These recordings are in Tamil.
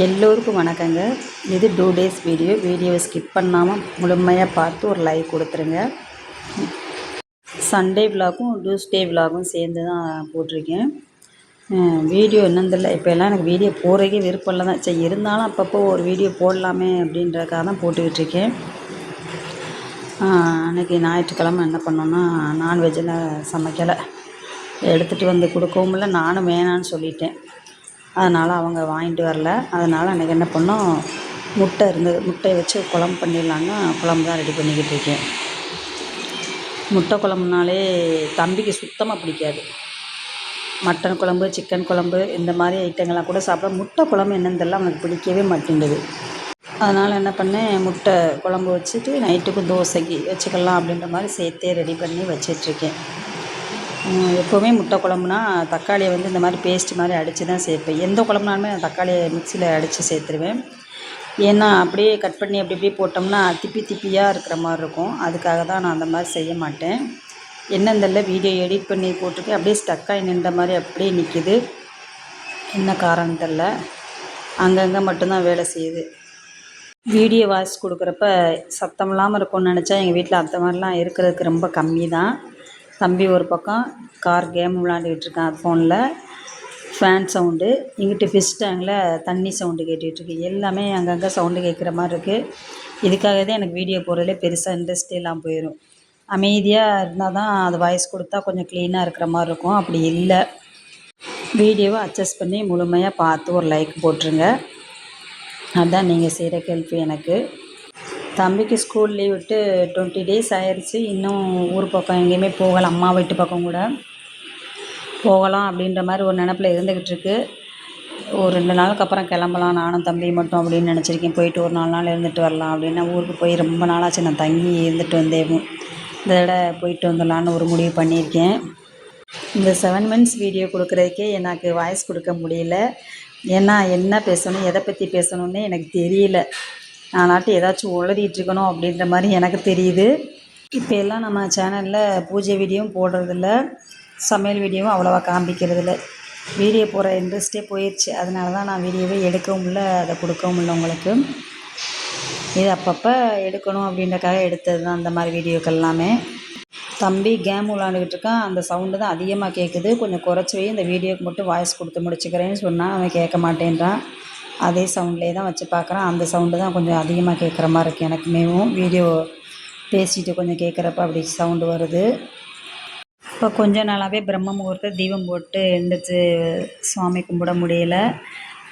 எல்லோருக்கும் வணக்கங்க. இது 2 டேஸ் வீடியோவை ஸ்கிப் பண்ணாமல் முழுமையாக பார்த்து ஒரு லைக் கொடுத்துருங்க. சண்டே விலாகும் டியூஸ்டே விலாகும் சேர்ந்து தான் போட்டிருக்கேன். வீடியோ என்னன்னு தெரியல, இப்போ எல்லாம் எனக்கு வீடியோ போடுறதுக்கே விருப்பம் இல்லை தான். சரி, இருந்தாலும் அப்பப்போ ஒரு வீடியோ போடலாமே அப்படின்றதுக்காக தான் போட்டுக்கிட்டுருக்கேன். அன்றைக்கி ஞாயிற்றுக்கிழமை என்ன பண்ணோன்னா, நான்வெஜ்ஜில் சமைக்கலை. எடுத்துகிட்டு வந்து கொடுக்கவும் இல்லை, நானும் வேணான்னு சொல்லிட்டேன். அதனால் அவங்க வாங்கிட்டு வரல. அதனால் அன்றைக்கி என்ன பண்ணோம், முட்டை இருந்தது. முட்டையை வச்சு குழம்பு பண்ணிடலான்னு குழம்பு தான் ரெடி பண்ணிக்கிட்டு இருக்கேன். முட்டை குழம்புனாலே தம்பிக்கு சுத்தமாக பிடிக்காது. மட்டன் குழம்பு, சிக்கன் குழம்பு இந்த மாதிரி ஐட்டங்கள்லாம் கூட சாப்பிட, முட்டை குழம்பு என்னன்னு தெரியல, அவனுக்கு பிடிக்கவே மாட்டேங்குது. அதனால் என்ன பண்ணேன், முட்டை குழம்பு வச்சுட்டு நைட்டுக்கு தோசைக்கு வச்சுக்கலாம் அப்படின்ற மாதிரி சேர்த்தே ரெடி பண்ணி வச்சிட்ருக்கேன். எப்போவுமே முட்டை குழம்புனா தக்காளியை வந்து இந்த மாதிரி பேஸ்ட்டு மாதிரி அடித்து தான் சேர்ப்பேன். எந்த குழம்புனாலுமே நான் தக்காளியை மிக்சியில் அடித்து சேர்த்துருவேன். ஏன்னா அப்படியே கட் பண்ணி அப்படி இப்படி போட்டோம்னா திப்பியாக இருக்கிற மாதிரி இருக்கும். அதுக்காக தான் நான் அந்த மாதிரி செய்ய மாட்டேன். என்னன்னு தெரியல, வீடியோ எடிட் பண்ணி போட்டிருக்கேன், அப்படியே ஸ்டக்காகி நின்ற மாதிரி அப்படியே நிற்கிது. என்ன காரணம் தெரில, அங்கங்கே மட்டும்தான் வேலை செய்யுது. வீடியோ வாய்ஸ் கொடுக்குறப்ப சத்தம் இல்லாமல் இருக்கும்னு நினச்சா எங்கள் வீட்டில் அந்த மாதிரிலாம் இருக்கிறதுக்கு ரொம்ப கம்மி தான். தம்பி ஒரு பக்கம் கார் கேம் விளாண்டுக்கிட்டு இருக்கான் ஃபோனில், ஃபேன் சவுண்டு, இங்கிட்டு ஃபிஷ் டேங்கில் தண்ணி சவுண்டு கேட்டுகிட்ருக்கு. எல்லாமே அங்கங்கே சவுண்டு கேட்குற மாதிரி இருக்குது. இதுக்காக தான் எனக்கு வீடியோ போடுறதுலே பெருசாக இன்ட்ரெஸ்ட்டே இல்லாமல் போயிடும். அமைதியாக இருந்தால் தான் அது வாய்ஸ் கொடுத்தா கொஞ்சம் க்ளீனாக இருக்கிற மாதிரி இருக்கும். அப்படி இல்லை, வீடியோவை அட்ஜஸ்ட் பண்ணி முழுமையாக பார்த்து ஒரு லைக் போட்டுருங்க. அதுதான் நீங்கள் செய்கிற ஹெல்ப் எனக்கு. தம்பிக்கு ஸ்கூல் லீவ் விட்டு 20 டேஸ் ஆயிடுச்சு. இன்னும் ஊர் பக்கம் எங்கேயுமே போகலை. அம்மா வீட்டு பக்கம் கூட போகலாம் அப்படின்ற மாதிரி ஒரு நினப்பில் இருந்துக்கிட்டு இருக்கு. ஒரு 2 நாளுக்கு அப்புறம் கிளம்பலாம், நானும் தம்பி மட்டும் அப்படின்னு நினச்சிருக்கேன். போயிட்டு ஒரு 4 நாள் இருந்துட்டு வரலாம் அப்படின்னு. ஊருக்கு போய் ரொம்ப நாளாச்சு, நான் தங்கி இருந்துட்டு வந்தேன். இந்த தடவை போயிட்டு வந்துடலான்னு ஒரு முடிவு பண்ணியிருக்கேன். இந்த 7 மினிட்ஸ் வீடியோ கொடுக்குறதுக்கே எனக்கு வாய்ஸ் கொடுக்க முடியல. ஏன்னா என்ன பேசணும், எதை பற்றி பேசணுன்னே எனக்கு தெரியல. நானாட்டு ஏதாச்சும் உளறிட்டுருக்கணும் அப்படின்ற மாதிரி எனக்கு தெரியுது. இப்போ எல்லாம் நம்ம சேனலில் பூஜை வீடியோவும் போடுறதில்ல, சமையல் வீடியோவும் அவ்வளோவா காண்பிக்கிறதில்ல. வீடியோ போடுற இன்ட்ரெஸ்ட்டே போயிடுச்சு. அதனால தான் நான் வீடியோவே எடுக்கவும் இல்லை, அதை கொடுக்கவும் இல்லை உங்களுக்கு. இது அப்பப்போ எடுக்கணும் அப்படின்றக்காக எடுத்தது தான் அந்த மாதிரி வீடியோக்கள் எல்லாமே. தம்பி கேம் விளாண்டுக்கிட்டு இருக்கான், அந்த சவுண்டு தான் அதிகமாக கேட்குது. கொஞ்சம் குறைச்சி வை, இந்த வீடியோக்கு மட்டும் வாய்ஸ் கொடுத்து முடிச்சுக்கிறேன்னு சொன்னால் அவன் கேட்க மாட்டேன்றான். அதே சவுண்ட்லேயே தான் வச்சு பார்க்குறான். அந்த சவுண்டு தான் கொஞ்சம் அதிகமாக கேட்குற மாதிரி இருக்குது எனக்குமேவும். வீடியோ பேசிட்டு கொஞ்சம் கேட்குறப்ப அப்படி சவுண்டு வருது. இப்போ கொஞ்ச நாளாகவே பிரம்ம முகூர்த்த தீபம் போட்டு எழுந்திரிச்சு சுவாமி கும்பிட முடியல.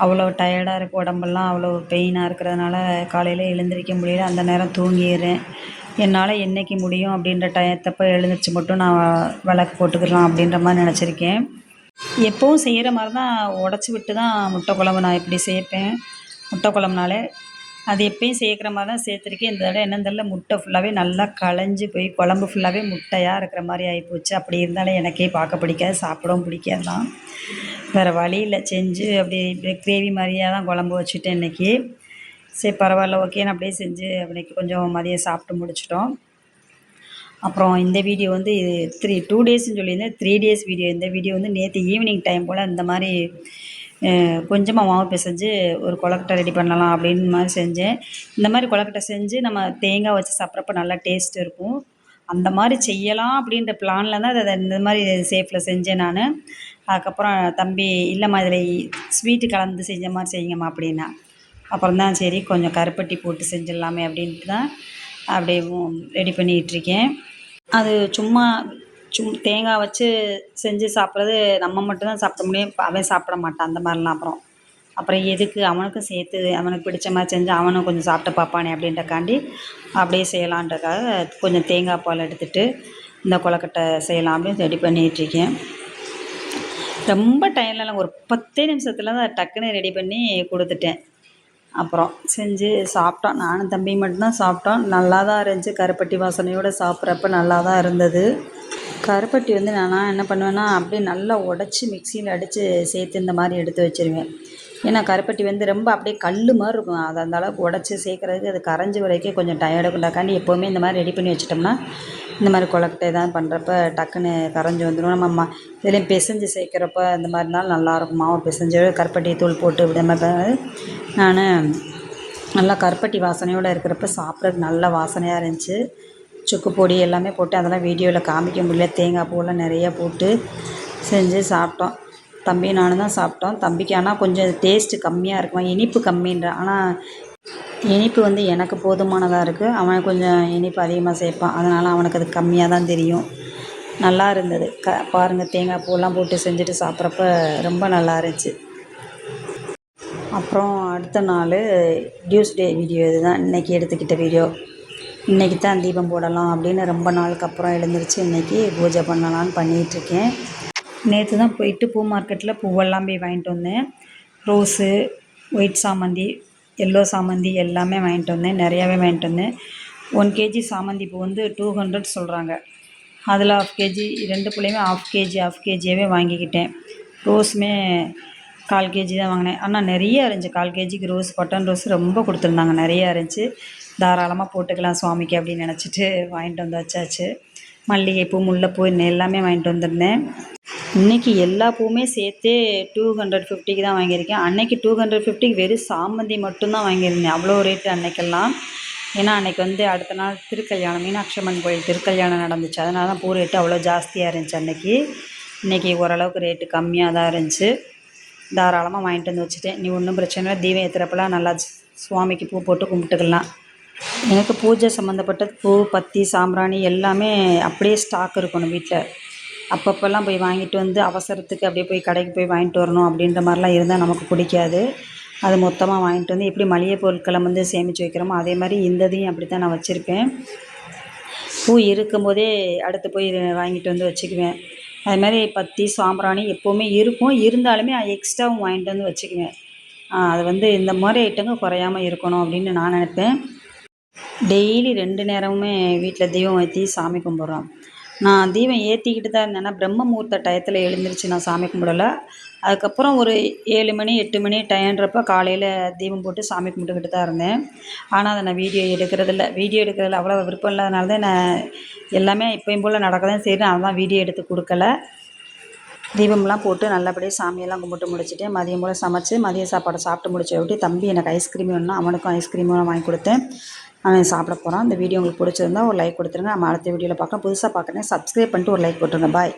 அவ்வளோ டயர்டாக இருக்குது, உடம்பெல்லாம் அவ்வளோ பெயினாக இருக்கிறதுனால காலையில் எழுந்திரிக்க முடியல. அந்த நேரம் தூங்கிடுறேன். என்னால் என்றைக்கு முடியும் அப்படின்ற டயத்தப்போ எழுந்திரிச்சு மட்டும் நான் விளக்கு போட்டுக்கலாம் அப்படின்ற மாதிரி நினச்சிருக்கேன். எப்போவும் செய்கிற மாதிரி தான் உடச்சி விட்டு தான் முட்டை குழம்பு நான் இப்படி சேர்ப்பேன். முட்டை குழம்புனாலே அது எப்பயும் சேர்க்குற மாதிரி தான் சேர்த்துருக்கேன். இந்த தடவை என்னன்னு தெரியல, முட்டை ஃபுல்லாகவே நல்லா களைஞ்சி போய் குழம்பு ஃபுல்லாகவே முட்டையாக இருக்கிற மாதிரி ஆகிப்போச்சு. அப்படி இருந்தாலே எனக்கே பார்க்க பிடிக்காது, சாப்பிடவும் பிடிக்காது தான். வேறு வழி இல்லை, செஞ்சு அப்படி கிரேவி மாதிரியாக தான் குழம்பு வச்சுட்டேன் இன்றைக்கி. சரி பரவாயில்ல, ஓகேன்னு அப்படியே செஞ்சு அன்றைக்கி கொஞ்சம் மதியம் சாப்பிட்டு முடிச்சிட்டோம். அப்புறம் இந்த வீடியோ வந்து 2 டேஸ்ன்னு சொல்லியிருந்தேன், 3 டேஸ் வீடியோ. இந்த வீடியோ வந்து நேற்று ஈவினிங் டைம் போல் இந்த மாதிரி கொஞ்சமாக மாவு பிசைஞ்சு ஒரு கொழுக்கட்டை ரெடி பண்ணலாம் அப்படின்னு மாதிரி செஞ்சேன். இந்த மாதிரி கொழுக்கட்டை செஞ்சு நம்ம தேங்காய் வச்சு சாப்பிட்றப்ப நல்லா டேஸ்ட் இருக்கும். அந்த மாதிரி செய்யலாம் அப்படின்ற பிளானில் தான் அதை இந்த மாதிரி ஷேப்பில் செஞ்சேன் நான். அதுக்கப்புறம் தம்பி, இல்லைம்மா இதில் ஸ்வீட்டு கலந்து செஞ்ச மாதிரி செய்யுங்கம்மா அப்படின்னா. அப்புறம் தான் சரி கொஞ்சம் கருப்பட்டி போட்டு செஞ்சிடலாமே அப்படின்ட்டு தான் அப்படியே ரெடி பண்ணிகிட்ருக்கேன். அது சும்மா தேங்காய் வச்சு செஞ்சு சாப்பிட்றது நம்ம மட்டும்தான் சாப்பிட முடியும், அவன் சாப்பிட மாட்டான் அந்த மாதிரிலாம். அப்புறம் எதுக்கு, அவனுக்கும் சேர்த்து அவனுக்கு பிடிச்ச மாதிரி செஞ்சு அவனும் கொஞ்சம் சாப்பிட்டு பார்ப்பானே அப்படின்றக்காண்டி அப்படியே செய்யலான்றக்காக கொஞ்சம் தேங்காய் பால் எடுத்துகிட்டு இந்த கொழுக்கட்டை செய்யலாம் அப்படின்னு ரெடி பண்ணிகிட்ருக்கேன். ரொம்ப டைம்லலாம் ஒரு 10 நிமிஷத்தில் தான் டக்குன்னு ரெடி பண்ணி கொடுத்துட்டேன். அப்புறம் செஞ்சு சாப்பிட்டோம். நானும் தம்பி மட்டும்தான் சாப்பிட்டோம். நல்லா தான் இருந்துச்சு. கருப்பட்டி வாசனையோடு சாப்பிட்றப்ப நல்லா தான் இருந்தது. கருப்பட்டி வந்து நான் என்ன பண்ணுவேன்னா, அப்படியே நல்லா உடச்சி மிக்சியில் அடித்து சேர்த்து இந்த மாதிரி எடுத்து வச்சுருவேன். ஏன்னா கருப்பட்டி வந்து ரொம்ப அப்படியே கல் மாதிரி இருக்கும். அதை அந்த அளவுக்கு உடச்சி சேர்க்குறதுக்கு அது கரைஞ்சி வரைக்கும் கொஞ்சம் டயர்டு கொண்டாக்காண்டி எப்போவுமே இந்த மாதிரி ரெடி பண்ணி வச்சிட்டோம்னா இந்த மாதிரி கொழக்கட்டை எதாவது பண்ணுறப்ப டக்குன்னு கரைஞ்சி வந்துடும். நம்ம இதுலேயும் பிசைஞ்சு சேர்க்குறப்ப இந்த மாதிரி இருந்தாலும் நல்லாயிருக்கும். மாவு பிசைஞ்சு கருப்பட்டி தூள் போட்டு இப்படி மாதிரி நான் நல்லா கருப்பட்டி வாசனையோடு இருக்கிறப்ப சாப்பிட்றதுக்கு நல்ல வாசனையாக இருந்துச்சு. சுக்கு பொடி எல்லாமே போட்டு அதெல்லாம் வீடியோவில் காமிக்க முடியல. தேங்காய் பூவெல்லாம் நிறையா போட்டு செஞ்சு சாப்பிட்டோம். தம்பி நானும் தான் சாப்பிட்டோம். தம்பிக்கு ஆனால் கொஞ்சம் டேஸ்ட்டு கம்மியாக இருக்குமா, இனிப்பு கம்மின்றான். ஆனால் இனிப்பு வந்து எனக்கு போதுமானதாக இருக்குது. அவன் கொஞ்சம் இனிப்பு அதிகமாக சேர்ப்பான். அதனால் அவனுக்கு அது கம்மியாக தான் தெரியும். நல்லா இருந்தது. பாருங்கள், தேங்காய் பூவெல்லாம் போட்டு செஞ்சுட்டு சாப்பிட்றப்ப ரொம்ப நல்லா இருந்துச்சு. அப்புறம் அடுத்த நாள் டியூஸ்டே வீடியோ இதுதான் இன்றைக்கி எடுத்துக்கிட்ட வீடியோ. இன்றைக்கி தான் தீபம் போடலாம் அப்படின்னு ரொம்ப நாளுக்கு அப்புறம் எழுந்திரிச்சு இன்றைக்கி பூஜை பண்ணலான்னு பண்ணிகிட்ருக்கேன். நேற்று தான் போயிட்டு பூ மார்க்கெட்டில் பூவெல்லாம் போய் வாங்கிட்டு வந்தேன். ரோஸு, ஒயிட் சாமந்தி, எல்லோ சாமந்தி எல்லாமே வாங்கிட்டு வந்தேன். நிறையாவே வாங்கிட்டு வந்தேன். 1 கேஜி சாமந்தி பூ வந்து 200 சொல்கிறாங்க. அதில் 1/2 கேஜி 2 பூலையுமே 1/2 கேஜியாகவே வாங்கிக்கிட்டேன். ரோஸுமே 1/4 கேஜி தான் வாங்கினேன். ஆனால் நிறைய இருந்துச்சு. 1/4 கேஜிக்கு ரோஸ், பட்டன் ரோஸ் ரொம்ப கொடுத்துருந்தாங்க. நிறையா இருந்துச்சு. தாராளமாக போட்டுக்கலாம் சுவாமிக்கு அப்படின்னு நினச்சிட்டு வாங்கிட்டு வந்து வச்சாச்சு. மல்லிகைப்பூ, முல்லைப்பூ எல்லாமே வாங்கிட்டு வந்திருந்தேன். இன்றைக்கி எல்லா பூவுமே சேர்த்தே 250க்கு தான் வாங்கியிருக்கேன். அன்றைக்கி 250க்கு வெறும் சாமந்தி மட்டும்தான் வாங்கியிருந்தேன். அவ்வளோ ரேட்டு அன்றைக்கெல்லாம். ஏன்னா அன்றைக்கி வந்து அடுத்த நாள் திருக்கல்யாணம், மீனாட்சி அம்மன் கோயில் திருக்கல்யாணம் நடந்துச்சு. அதனால தான் பூ ரேட்டு அவ்வளோ ஜாஸ்தியாக இருந்துச்சு அன்றைக்கி. இன்றைக்கி ஓரளவுக்கு ரேட்டு கம்மியாக தான் இருந்துச்சு. தாராளமாக வாங்கிட்டு வந்து வச்சுட்டேன். நீ ஒன்றும் பிரச்சனை இல்லை, தீபம் ஏற்றுறப்பெல்லாம் நல்லா சுவாமிக்கு பூ போட்டு கும்பிட்டுக்கலாம். எனக்கு பூஜை சம்மந்தப்பட்ட பூ, பத்தி, சாம்பிராணி எல்லாமே அப்படியே ஸ்டாக் இருக்கணும் வீட்டில். அப்பப்போல்லாம் போய் வாங்கிட்டு வந்து அவசரத்துக்கு அப்படியே போய் கடைக்கு போய் வாங்கிட்டு வரணும் அப்படின்ற மாதிரிலாம் இருந்தால் நமக்கு பிடிக்காது. அது மொத்தமாக வாங்கிட்டு வந்து எப்படி மளிகை பொருட்களை வந்து சேமித்து வைக்கிறோமோ அதே மாதிரி இந்த இதையும் அப்படி தான் நான் வச்சுருப்பேன். பூ இருக்கும்போதே அடுத்து போய் வாங்கிட்டு வந்து வச்சுக்குவேன். அது மாதிரி பத்தி, சாம்பிராணி எப்போவுமே இருக்கும். இருந்தாலுமே எக்ஸ்ட்ராவும் வாங்கிட்டு வந்து வச்சுக்குவேன். அது வந்து இந்த மாதிரி ஐட்டங்கள் குறையாமல் இருக்கணும் அப்படின்னு நான் நினைப்பேன். டெய்லி 2 நேரமுமே வீட்டில் தீபம் ஏற்றி சாமி கும்பிட்றோம். நான் தீபம் ஏற்றிக்கிட்டு தான் இருந்தேன். பிரம்ம முகூர்த்த டயத்தில் எழுந்திரிச்சு நான் சாமி கும்பிடலை. அதுக்கப்புறம் ஒரு 7 மணி 8 மணி டயம்ன்றப்ப காலையில் தீபம் போட்டு சாமி கும்பிட்டுக்கிட்டு தான் இருந்தேன். ஆனால் அதை நான் வீடியோ எடுக்கிறதில்ல அவ்வளோ விருப்பம் இல்லாதனால தான் நான் எல்லாமே எப்பயும் போல் நடக்க தான் செய்கிறேன். அதெல்லாம் வீடியோ எடுத்து கொடுக்கல. தீபம்லாம் போட்டு நல்லபடியாக சாமியெல்லாம் கும்பிட்டு முடிச்சுட்டு மதியம் போல் சமைச்சு மதிய சாப்பாடை சாப்பிட்டு முடிச்ச விட்டு தம்பி எனக்கு ஐஸ்கிரீம் வேணும்னா அவனுக்கும் ஐஸ்கிரீமும் வாங்கி கொடுத்தேன். அவன் சாப்பிட போகிறான். இந்த வீடியோ உங்களுக்கு பிடிச்சிருந்தா ஒரு லைக் கொடுத்துருங்க. நம்ம அடுத்த வீடியோவில் பார்க்கலாம். புதுசாக பார்க்குறேன், சப்ஸ்கிரைப் பண்ணிட்டு ஒரு லைக் போட்டுருங்க. பாய்.